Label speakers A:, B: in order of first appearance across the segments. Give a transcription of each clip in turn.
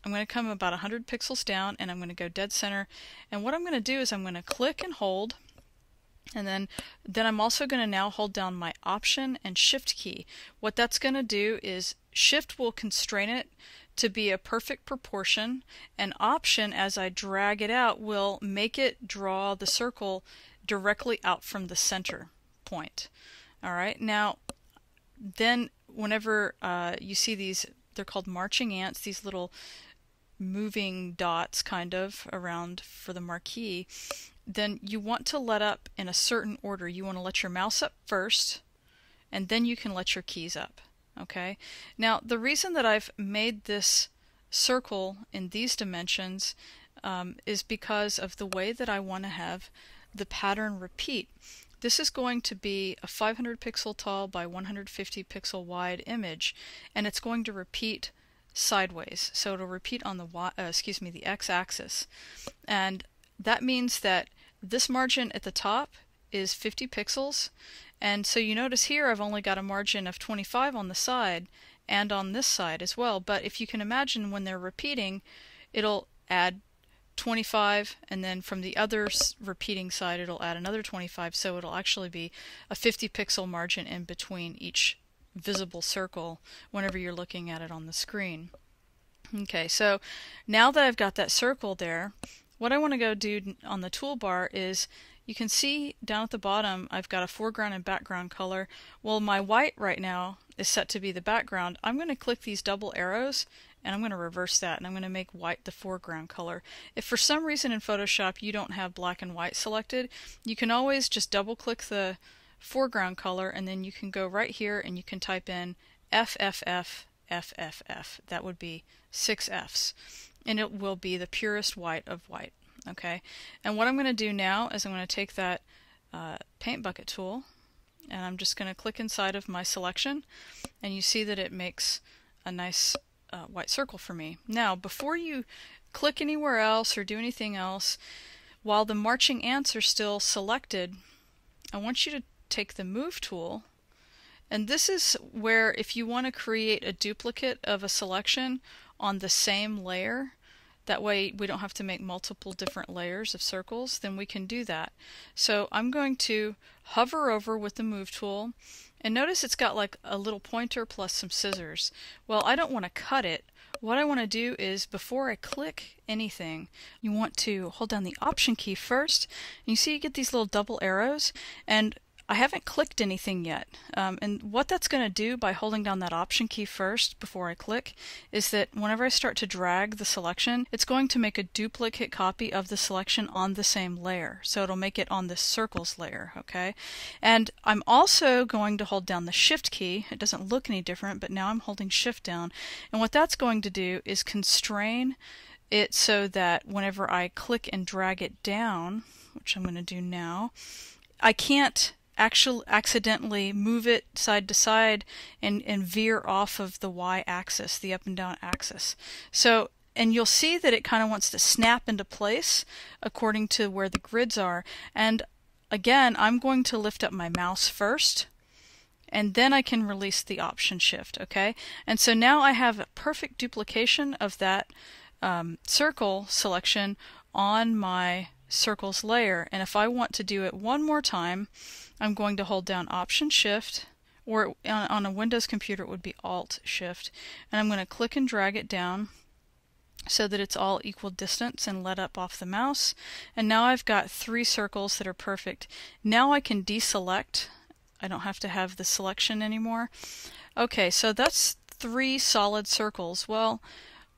A: I'm going to come about 100 pixels down and I'm going to go dead center, and what I'm going to do is I'm going to click and hold, and then I'm also going to now hold down my Option and Shift key. What that's going to do is Shift will constrain it to be a perfect proportion, and Option, as I drag it out, will make it draw the circle directly out from the center point. Alright, now then whenever you see these, they're called marching ants, these little moving dots kind of around for the marquee, then you want to let up in a certain order. You want to let your mouse up first, and then you can let your keys up. Okay? Now, the reason that I've made this circle in these dimensions is because of the way that I want to have the pattern repeat. This is going to be a 500 pixel tall by 150 pixel wide image, and it's going to repeat sideways. So it'll repeat on the x-axis, and that means that this margin at the top is 50 pixels, and so you notice here I've only got a margin of 25 on the side and on this side as well. But if you can imagine, when they're repeating, it'll add 25, and then from the other repeating side it'll add another 25, so it'll actually be a 50 pixel margin in between each visible circle whenever you're looking at it on the screen. Okay, so now that I've got that circle there, what I want to go do on the toolbar is, you can see down at the bottom I've got a foreground and background color. Well, my white right now is set to be the background. I'm going to click these double arrows and I'm going to reverse that, and I'm going to make white the foreground color. If for some reason in Photoshop you don't have black and white selected, you can always just double click the foreground color, and then you can go right here and you can type in FFF FFF. That would be 6 Fs, and it will be the purest white of white. Okay, and what I'm going to do now is I'm going to take that paint bucket tool, and I'm just going to click inside of my selection, and you see that it makes a nice white circle for me. Now, before you click anywhere else or do anything else, while the marching ants are still selected, I want you to take the Move tool, and this is where, if you want to create a duplicate of a selection on the same layer, that way we don't have to make multiple different layers of circles, then we can do that. So I'm going to hover over with the Move tool, and notice it's got like a little pointer plus some scissors. Well, I don't want to cut it. What I want to do is, before I click anything, you want to hold down the Option key first, and you see you get these little double arrows, and I haven't clicked anything yet, and what that's going to do by holding down that Option key first before I click is that whenever I start to drag the selection, it's going to make a duplicate copy of the selection on the same layer. So it'll make it on this circles layer, okay? And I'm also going to hold down the Shift key. It doesn't look any different, but now I'm holding Shift down, and what that's going to do is constrain it so that whenever I click and drag it down, which I'm going to do now, I can't accidentally move it side to side and veer off of the y-axis, the up and down axis. So, and you'll see that it kind of wants to snap into place according to where the grids are. And again, I'm going to lift up my mouse first, and then I can release the Option Shift, okay? And so now I have a perfect duplication of that circle selection on my circles layer, and if I want to do it one more time, I'm going to hold down Option Shift, or on a Windows computer it would be Alt Shift, and I'm going to click and drag it down so that it's all equal distance and let up off the mouse, and now I've got 3 circles that are perfect. Now I can deselect. I don't have to have the selection anymore. Okay, so that's 3 solid circles. Well,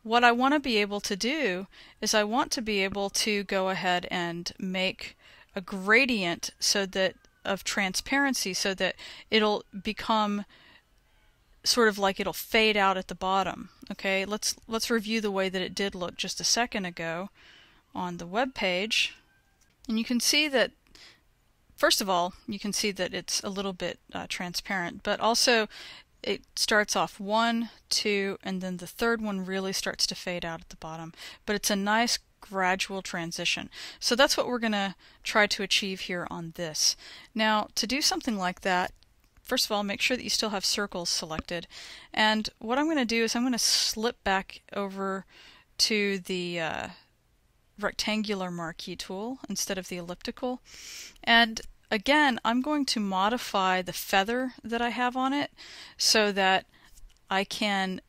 A: what I want to be able to do is I want to be able to go ahead and make a gradient so that of transparency, so that it'll become sort of like it'll fade out at the bottom. Okay, let's review the way that it did look just a second ago on the web page, and you can see that, first of all, you can see that it's a little bit transparent, but also it starts off 1, 2, and then the third one really starts to fade out at the bottom. But it's a nice gradual transition. So that's what we're going to try to achieve here on this. Now, to do something like that, first of all, make sure that you still have circles selected. And what I'm going to do is I'm going to slip back over to the rectangular marquee tool instead of the elliptical. And again, I'm going to modify the feather that I have on it so that I can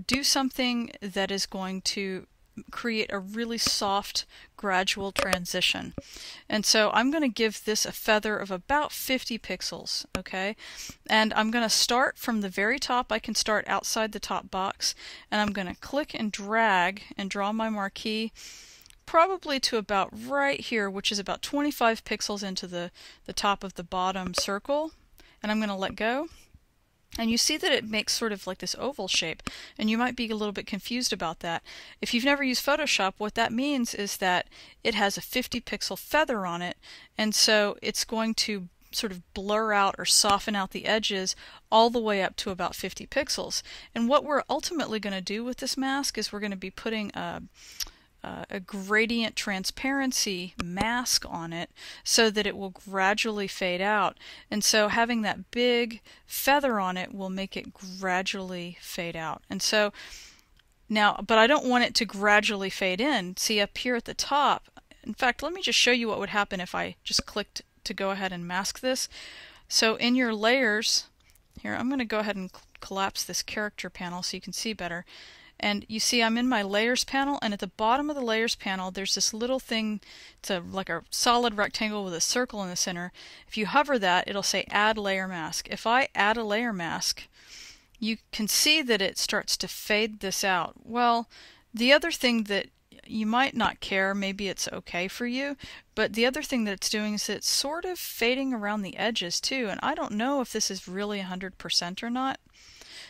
A: do something that is going to create a really soft gradual transition. And so I'm going to give this a feather of about 50 pixels, okay? And I'm going to start from the very top. I can start outside the top box, and I'm going to click and drag and draw my marquee probably to about right here, which is about 25 pixels into the top of the bottom circle, and I'm going to let go. And you see that it makes sort of like this oval shape, and you might be a little bit confused about that. If you've never used Photoshop, what that means is that it has a 50 pixel feather on it, and so it's going to sort of blur out or soften out the edges all the way up to about 50 pixels. And what we're ultimately going to do with this mask is we're going to be putting a gradient transparency mask on it so that it will gradually fade out. And so having that big feather on it will make it gradually fade out. And so now, but I don't want it to gradually fade in. See up here at the top, in fact, let me just show you what would happen if I just clicked to go ahead and mask this. So in your layers, here I'm going to go ahead and collapse this character panel so you can see better. And you see I'm in my layers panel, and at the bottom of the layers panel there's this little thing, it's like a solid rectangle with a circle in the center. If you hover that, it'll say add layer mask. If I add a layer mask, you can see that it starts to fade this out. Well, the other thing that you might not care, maybe it's okay for you, but the other thing that it's doing is it's sort of fading around the edges too, and I don't know if this is really 100% or not.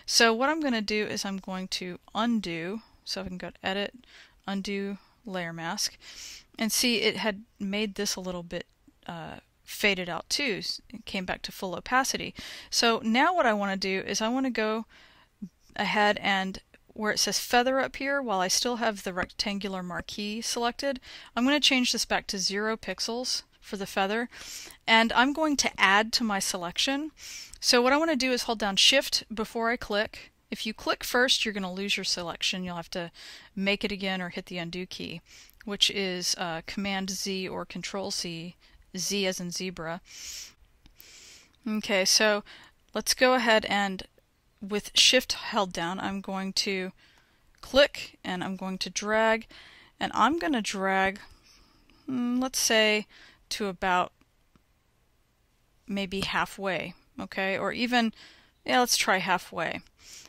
A: So what I'm going to do is I'm going to undo, so I can go to Edit, Undo Layer Mask, and see it had made this a little bit faded out too. It came back to full opacity. So now what I want to do is I want to go ahead and where it says feather up here, while I still have the rectangular marquee selected, I'm going to change this back to 0 pixels for the feather, and I'm going to add to my selection. So what I want to do is hold down Shift before I click. If you click first, you're going to lose your selection. You'll have to make it again or hit the undo key, which is Command Z or Control Z, Z as in zebra. Okay, so let's go ahead and with Shift held down, I'm going to click and I'm going to drag, and I'm going to drag, let's say, to about maybe halfway. Okay, or even, yeah, let's try halfway.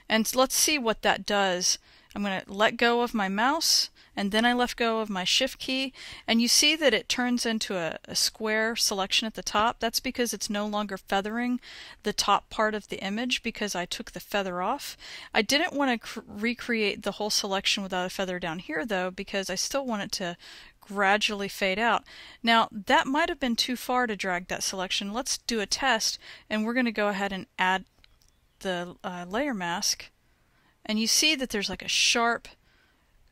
A: And let's see what that does. I'm going to let go of my mouse, and then I let go of my Shift key, and you see that it turns into a square selection at the top. That's because it's no longer feathering the top part of the image because I took the feather off. I didn't want to recreate the whole selection without a feather down here though, because I still want it to gradually fade out. Now that might have been too far to drag that selection. Let's do a test, and we're going to go ahead and add the layer mask, and you see that there's like a sharp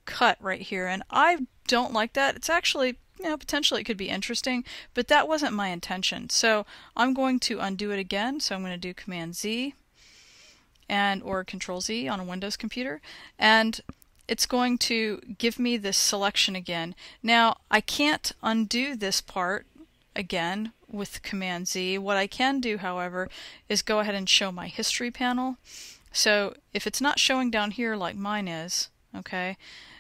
A: cut right here, and I don't like that. It's actually, you know, potentially it could be interesting, but that wasn't my intention. So I'm going to undo it again. So I'm going to do Command Z and or Control Z on a Windows computer, and it's going to give me this selection again. Now I can't undo this part again with Command Z. What I can do, however, is go ahead and show my history panel. So if it's not showing down here like mine is, okay,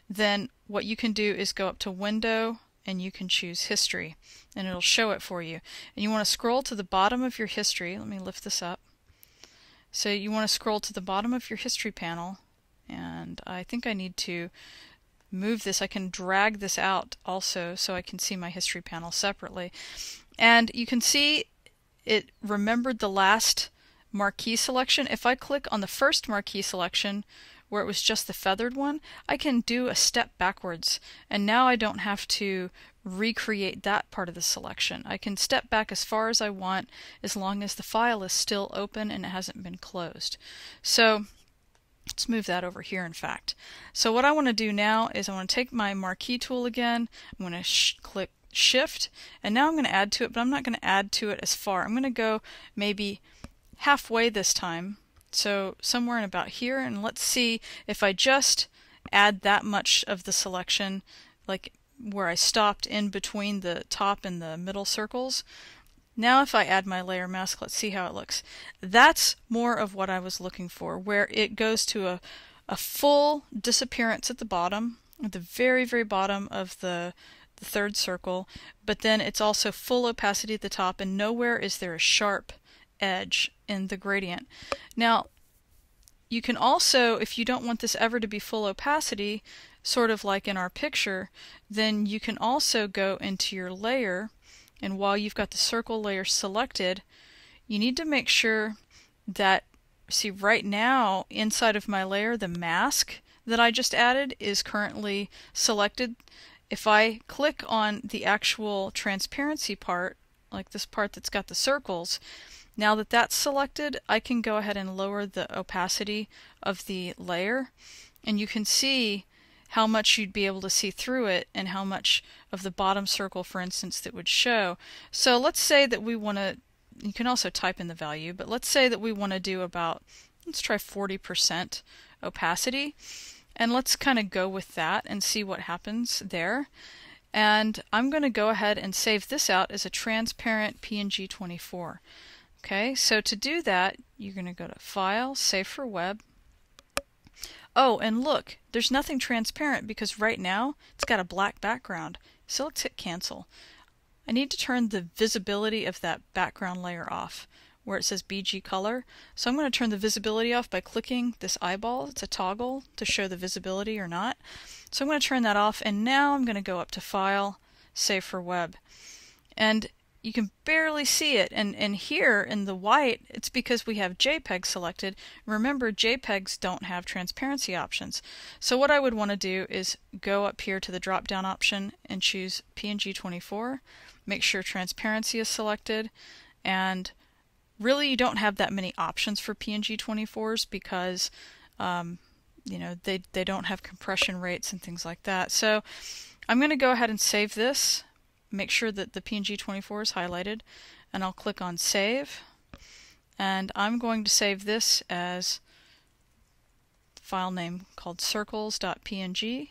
A: then what you can do is go up to Window and you can choose History, and it'll show it for you. And you want to scroll to the bottom of your history. Let me lift this up. So you want to scroll to the bottom of your history panel, and I think I need to move this. I can drag this out also so I can see my history panel separately. And you can see it remembered the last marquee selection. If I click on the first marquee selection where it was just the feathered one, I can do a step backwards, and now I don't have to recreate that part of the selection. I can step back as far as I want as long as the file is still open and it hasn't been closed. So let's move that over here, in fact. So what I want to do now is I want to take my marquee tool again. I'm going to click Shift, and now I'm going to add to it, but I'm not going to add to it as far. I'm going to go maybe halfway this time, so somewhere in about here, and let's see if I just add that much of the selection, like where I stopped in between the top and the middle circles. Now if I add my layer mask, let's see how it looks. That's more of what I was looking for, where it goes to a full disappearance at the bottom, at the very, very bottom of the third circle, but then it's also full opacity at the top, and nowhere is there a sharp edge in the gradient. Now, you can also, if you don't want this ever to be full opacity, sort of like in our picture, then you can also go into your layer, and while you've got the circle layer selected, you need to make sure that, see right now inside of my layer, the mask that I just added is currently selected. If I click on the actual transparency part, like this part that's got the circles, now that that's selected, I can go ahead and lower the opacity of the layer, and you can see how much you'd be able to see through it and how much of the bottom circle, for instance, that would show. So let's say that we want to, you can also type in the value, but let's say that we want to do about, let's try 40% opacity, and let's kind of go with that and see what happens there. And I'm going to go ahead and save this out as a transparent png-24. Okay, so to do that, you're going to go to File, Save for Web. Oh, and look, there's nothing transparent because right now it's got a black background. So let's hit Cancel. I need to turn the visibility of that background layer off where it says BG color. So I'm going to turn the visibility off by clicking this eyeball. It's a toggle to show the visibility or not. So I'm going to turn that off, and now I'm going to go up to File, Save for Web. And you can barely see it, and here in the white, it's because we have JPEG selected. Remember, JPEGs don't have transparency options. So what I would want to do is go up here to the drop-down option and choose png-24, make sure transparency is selected, and really you don't have that many options for png-24s because you know, they don't have compression rates and things like that. So I'm going to go ahead and save this. Make sure that the png-24 is highlighted, and I'll click on Save, and I'm going to save this as a file name called circles.png,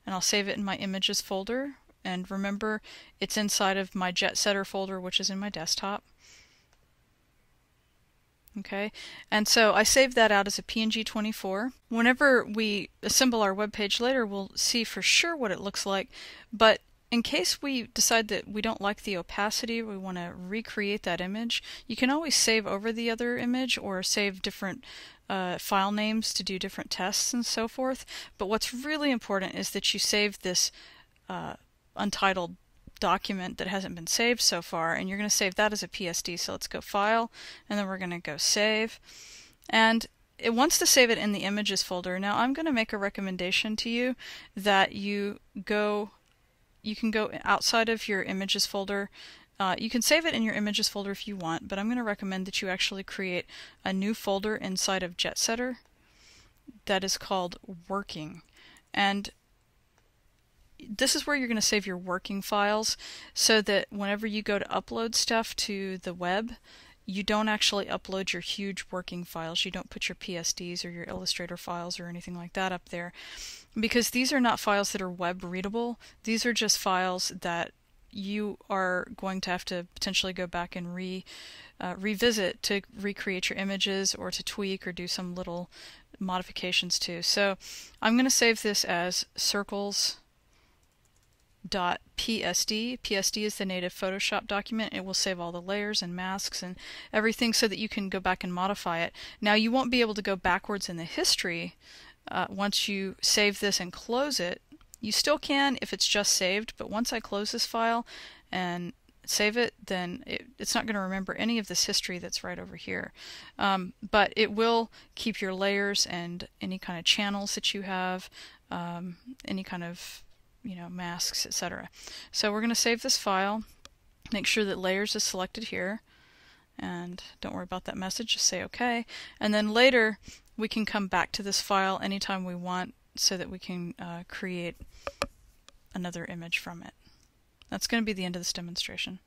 A: and I'll save it in my images folder, and remember it's inside of my Jet Setter folder, which is in my desktop. Okay, and so I saved that out as a png-24. Whenever we assemble our web page later, we'll see for sure what it looks like, but in case we decide that we don't like the opacity, we want to recreate that image, you can always save over the other image or save different file names to do different tests and so forth. But what's really important is that you save this untitled document that hasn't been saved so far, and you're going to save that as a PSD. So let's go File, and then we're going to go Save. And it wants to save it in the Images folder. Now I'm going to make a recommendation to you that you can go outside of your Images folder. You can save it in your Images folder if you want, but I'm going to recommend that you actually create a new folder inside of Jet Setter that is called Working. And this is where you're going to save your working files so that whenever you go to upload stuff to the web, you don't actually upload your huge working files. You don't put your PSDs or your Illustrator files or anything like that up there, because these are not files that are web readable. These are just files that you are going to have to potentially go back and revisit to recreate your images or to tweak or do some little modifications to. So I'm going to save this as circles.psd. PSD is the native Photoshop document. It will save all the layers and masks and everything so that you can go back and modify it. Now you won't be able to go backwards in the history once you save this and close it. You still can if it's just saved, but once I close this file and save it, then it's not going to remember any of this history that's right over here. But it will keep your layers and any kind of channels that you have, any kind of masks, etc. So we're going to save this file, make sure that layers is selected here, and don't worry about that message, just say OK. And then later we can come back to this file anytime we want so that we can create another image from it. That's going to be the end of this demonstration.